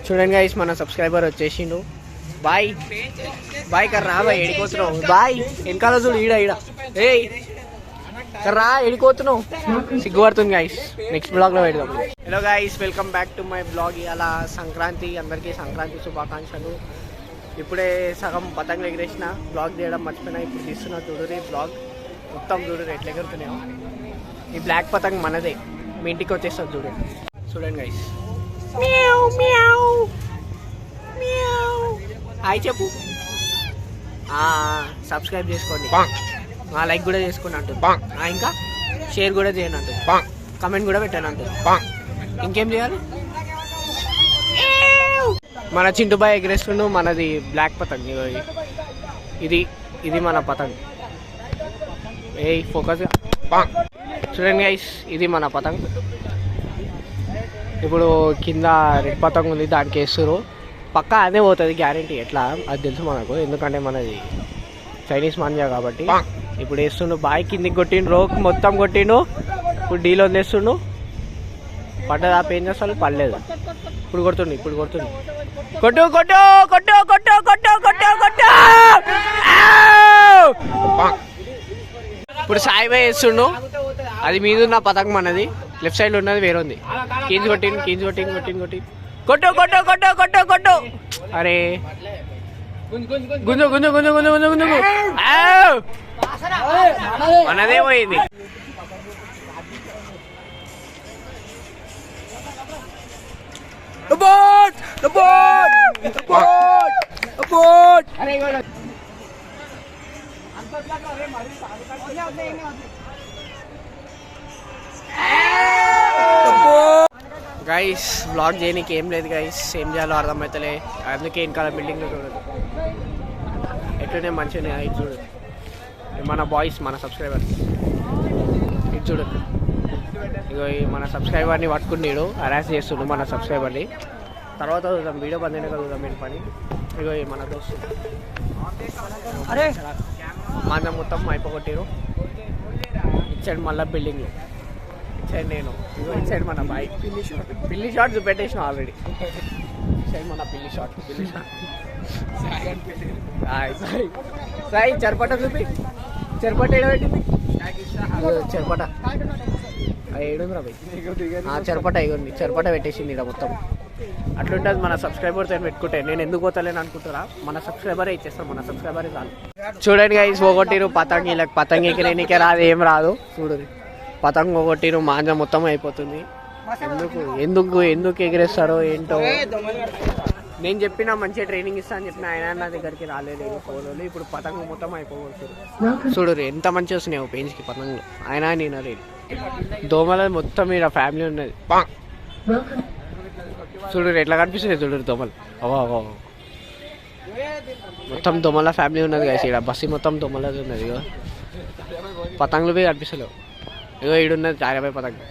చూడండి గైస్, మన subscriber వచ్చేసిండు. Bye bye కర్రా, bye ఎడిపోతున్నావు, bye వెనకాల చూడు, ఈడ ఈడ ఏయ్ కర్రా ఎడిపోతున్నావు, సిగ్గుపడుతుంది గైస్. నెక్స్ట్ బ్లాగ్లో పెడదాం. Hello guys, welcome back to my blog. ఇలా సంక్రాంతి, అందరికీ సంక్రాంతి శుభాకాంక్షలు. ఇప్పుడే సగం పతంగులు ఎగిరేసిన, బ్లాగ్ తీయడం మర్చిపోయినా. ఇప్పుడు తీస్తున్నా చూడురి బ్లాగ్, మొత్తం చూడురి ఎట్లా ఎగురుతున్నాయో. ఈ బ్లాక్ పతంగ్ మనదే, మీ ఇంటికి వచ్చేస్తుంది చూడండి. చూడండి గైస్, హాయ్ చెప్పు, సబ్స్క్రైబ్ చేసుకోండి, లైక్ కూడా చేసుకోండి అంటుంది, ఇంకా షేర్ కూడా చేయండి అంటుంది, కమెంట్ కూడా పెట్టండి అంటుంది. ఇంకేం చేయాలి? మన చింటుబాయ్ ఎగరేస్తుండు, మనది బ్లాక్ పతంగ్. ఇది ఇది మన పతంగ్. ఏయ్ ఫోకస్. చూడండి గైస్, ఇది మన పతంగ్. ఇప్పుడు కింద రెడ్ పతంగ్ ఉంది, దానికి వేస్తారు. పక్కా అదే పోతుంది గ్యారంటీ. ఎట్లా అది తెలుసు మనకు, ఎందుకంటే మనది చైనీస్ మాంజా కాబట్టి. ఇప్పుడు వేస్తుండు, బాయ్ కిందికి కొట్టిండు, రోక్ మొత్తం కొట్టిండు. ఇప్పుడు డీలో వదిలేస్తుండు, పడ్డదా పెయిన్ చేస్తాను, పడలేదు. ఇప్పుడు కొడుతుండు, ఇప్పుడు కొడుతుండు, కొట్టు కొట్టు కొట్టు కొట్టు కొట్టు కొట్టు కొట్టు. ఇప్పుడు సాయిబాయ్ వేస్తుండు, అది మీద ఉన్న పతంగం మనది, లెఫ్ట్ సైడ్ ఉన్నది వేరే ఉంది. కీంజ్ కొట్టింది, కీంజ్ కొట్టింది, కొట్టింది కొట్టి కొట్టు కొట్టు కొట్టు కొట్టు కొట్టు. అరే గుంజు గుంజు గుంజు గుంజు గుంజు గుంజు, మనదే పోయింది. Abort! Abort! Abort! Abort! Guys, blog చేయడానికి ఏం లేదు గైస్, ఏం చేయాలో అర్థమవుతలే. అందుకే ఇంకా బిల్డింగ్లో చూడదు, ఎట్లనే మంచిగా ఇది చూడు. మన బాయ్స్, మన సబ్స్క్రైబర్ ఇది చూడు. ఇగో మన సబ్స్క్రైబర్ని పట్టుకున్నాడు, హరాస్ చేస్తుండు మన సబ్స్క్రైబర్ని. తర్వాత చూద్దాం, వీడియో బంద్ అయినా చూద్దాం ఏంటి పని. ఇగో మన దోస్తు అరే మన మొత్తం అయిపోగొట్టారు. ఇచ్చాడు మళ్ళీ బిల్డింగ్లో, ఇచ్చాడు నేను. ఇగో ఇచ్చాడు మన బాయ్. పిల్లి షాట్ చూపెట్టేసిన ఆల్రెడీ. ఇచ్చాడు మన పిల్లి షాట్, పిల్లి షాట్. సాయి చెరపట చూపి, చెరపట ఏడబెట్టింది, చెరపట ఏడుందిరా బాయ్, చెరపట ఇవ్వండి. చెరపట పెట్టేసింది ఇక్కడ మొత్తం. అట్లుంటుంది మన సబ్స్క్రైబర్తో పెట్టుకుంటే. నేను ఎందుకు పోతలేను అనుకుంటారా, మన సబ్స్క్రైబరే ఇచ్చేస్తాను, మన సబ్స్క్రైబరే చాలు. చూడండి గైస్, పోగొట్టిరు పతంగి. ఇలా పతంగి ఎగిరేనికే రాదు, ఏం రాదు. చూడు, పతంగి పోగొట్టిరు, మాంజ మొత్తం అయిపోతుంది. ఎందుకు ఎందుకు ఎందుకు ఎగిరేస్తారో ఏంటో. నేను చెప్పిన మంచిగా ట్రైనింగ్ ఇస్తా అని చెప్పిన, ఆయన నా దగ్గరికి రాలేదు ఫోన్లో. ఇప్పుడు పతంగు మొత్తం అయిపోగొడుతుంది. చూడు ఎంత మంచిగా వస్తున్నాయి పెయింట్స్కి పతంగులు. ఆయన నేను లేదు, దోమల మొత్తం మీద ఫ్యామిలీ ఉన్నది. చూడు ఎట్లా కనిపిస్తుంది, చూడు దోమలు. అవో మొత్తం దోమల ఫ్యామిలీ ఉన్నది కదా. ఇక్కడ బస్సు మొత్తం దోమలది ఉన్నది. ఇగో పతంగులు పోయి కనిపిస్తలేవు. ఇగో ఈడున్నది 50 పతంగు.